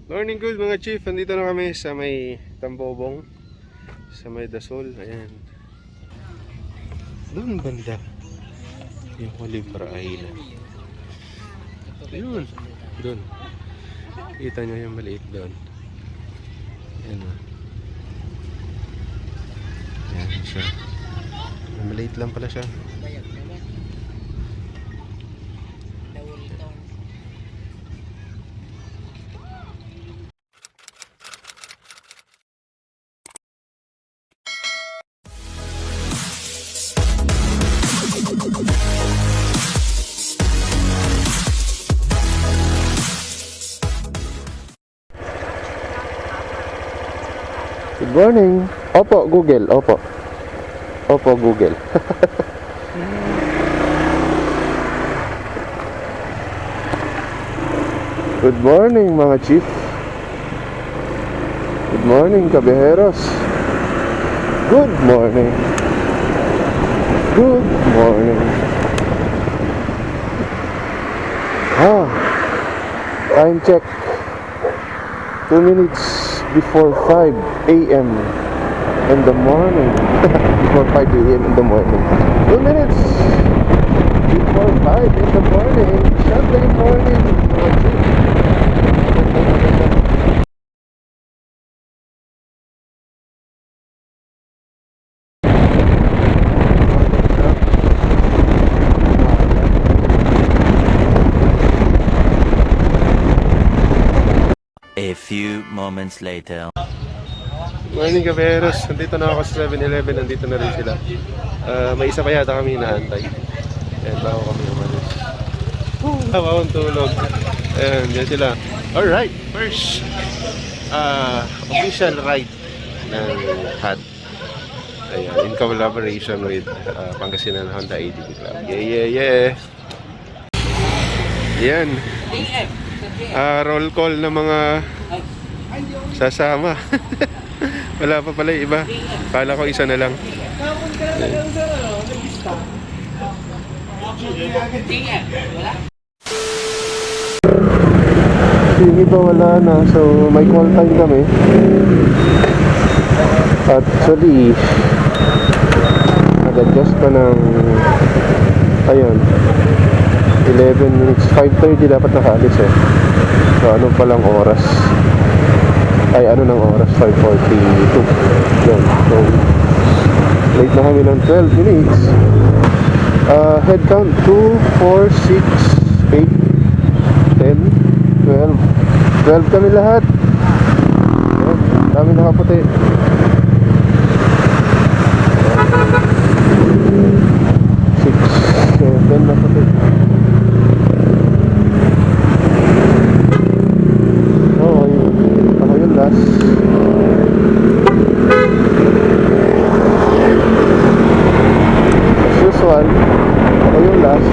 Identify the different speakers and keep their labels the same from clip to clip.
Speaker 1: Morning good mga chief, andito na kami sa may Tambobong, sa may Dasol, ayan. Doon banda yung Oliver Island. Yun, doon. Kita nyo yung maliit doon. Ayan o. Ayan siya. Maliit lang pala siya. Good morning. Opo, Google. Opo. Opo, Google. Good morning, mga chief. Good morning, kabeheros. Good morning. Good morning. Time check. 2 minutes before 5 a.m. in the morning. Before 5 a.m. in the morning. 2 minutes before 5 in the morning. Sunday morning.
Speaker 2: A few moments later.
Speaker 1: Morning, kaberos. Nandito na ako sa 7-Eleven. Nandito na rin sila. May isa pa yata kami inaantay. Ayan, bago kami umalis. Habang tulog. Ayan, dyan sila. Alright, first official ride ng HAD. Ayan, in collaboration with Pangasinan Honda ADV Club. Yeah. Ayan. Roll call ng mga sasama. Wala pa pala yung iba. Kala ko isa na lang. Yung iba wala na. So may call time kami. Actually nag-adjust pa ng ayun 11 minutes, 5:30 dapat nakaalis eh. So ano palang oras? Ay ano ng oras? 5:42. Yun. So late na kami ng 12 minutes. Head count 2, 4, 6, 8, 10, 12. 12 kami lahat. Ayan, dami nakaputi. 6, 7 na puti. Last. As usual, ako yung last.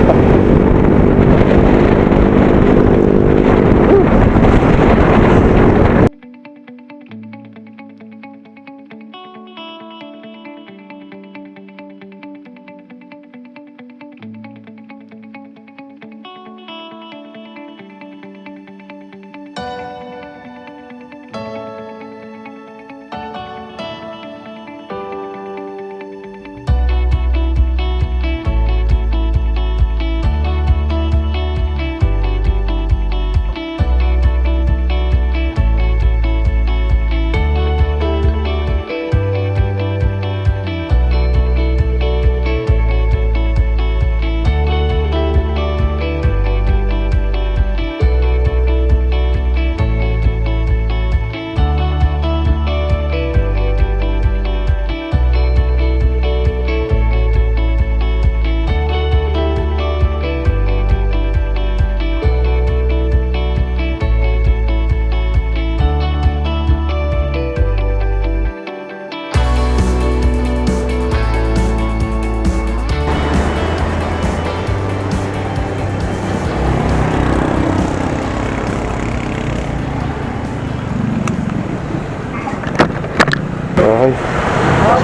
Speaker 1: Okay.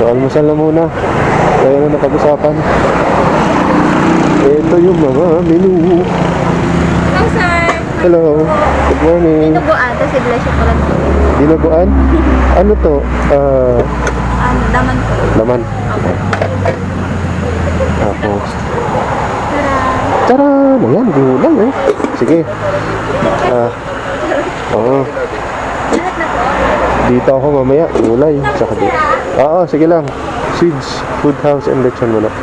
Speaker 1: So, almusal na muna. Kaya na napag-usapan. Ito yung mga menu.
Speaker 3: Hello, sir.
Speaker 1: Hello. Good morning.
Speaker 3: Dinuguan, tapos iglesia ko lang.
Speaker 1: Dinuguan? Ano to?
Speaker 3: Ano, naman po.
Speaker 1: Laman. Tapos,
Speaker 3: Tara.
Speaker 1: tara! Ayan, gulay eh. Sige. Oo.
Speaker 3: Lahat na po.
Speaker 1: Dito ako mamaya, gulay. Tsaka dito. Oo, sige lang. Seeds, Food House and Lechon Manok.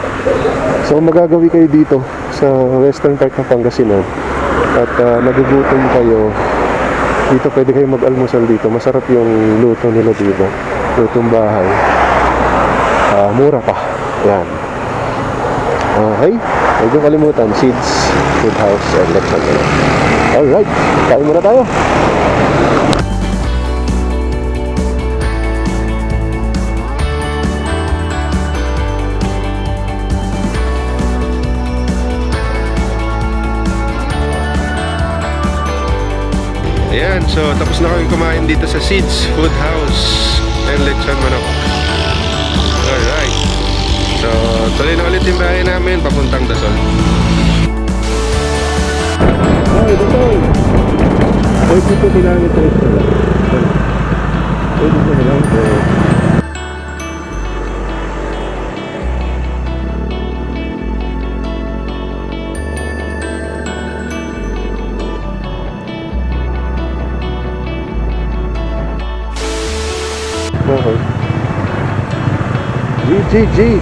Speaker 1: So magagawi kayo dito sa western part ng Pangasinan at nagugutom kayo, dito pwede kayo mag-almusal dito. Masarap yung luto nila dito. Lutong bahay. Mura pa. Yan. Okay. Huwag yung kalimutan. Seeds, Food House and Lechon Manok. Alright. Kain muna tayo. Ayan, so tapos na kami kumain dito sa Seeds Food House and Lechon Manok. Alright. So, tuloy na ulit yung bahay namin papuntang Dasol. Ay, Dasol! 42 kilometers na lang. 42 kilometers. Okay. GGG.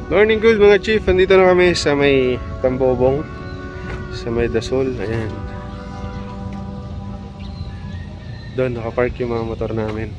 Speaker 1: Morning good mga chief, andito na kami sa may Tambobong, sa may Dasol. Ayan, doon nakapark yung mga motor namin.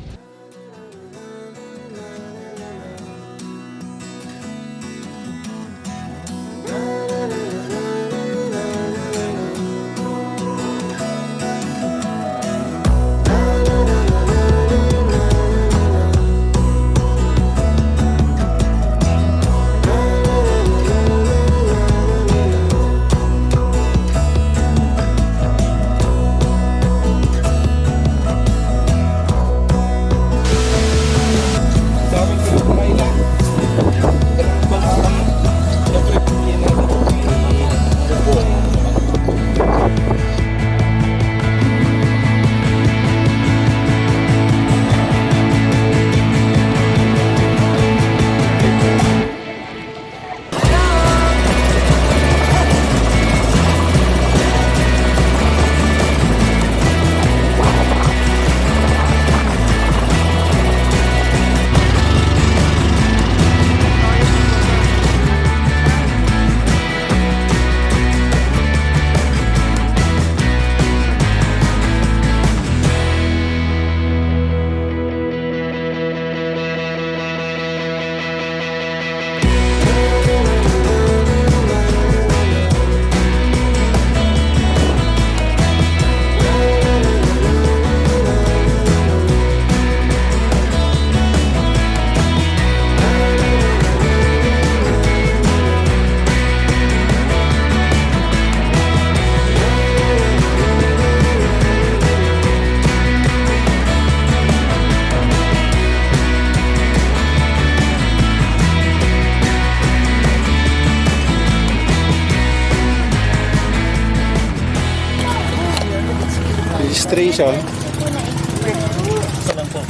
Speaker 1: Registration.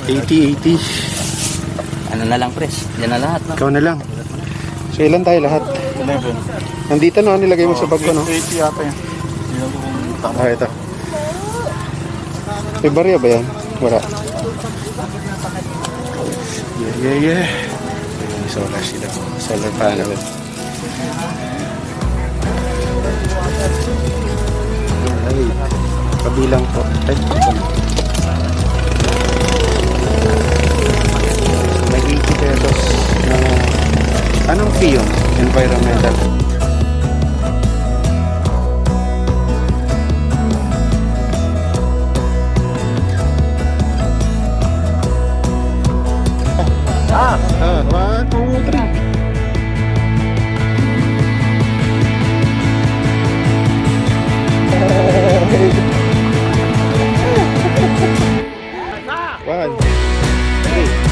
Speaker 1: 80.
Speaker 4: Ano na lang, pres? Yan na lahat, no?
Speaker 1: Ikaw na lang. So, ilan tayo lahat?
Speaker 5: 11.
Speaker 1: Nandito no, nilagay mo sa bag ko, no?
Speaker 5: 80 yata yun. Hindi ko kung tama.
Speaker 1: Ah, ito. May barya ba yan? Wala. Yeah. May solar sila. Solar panel. Ay, kabilang po. Ay, ito na. May 80 pesos na... Anong fee yun? Environmental. One, two, three. One, two,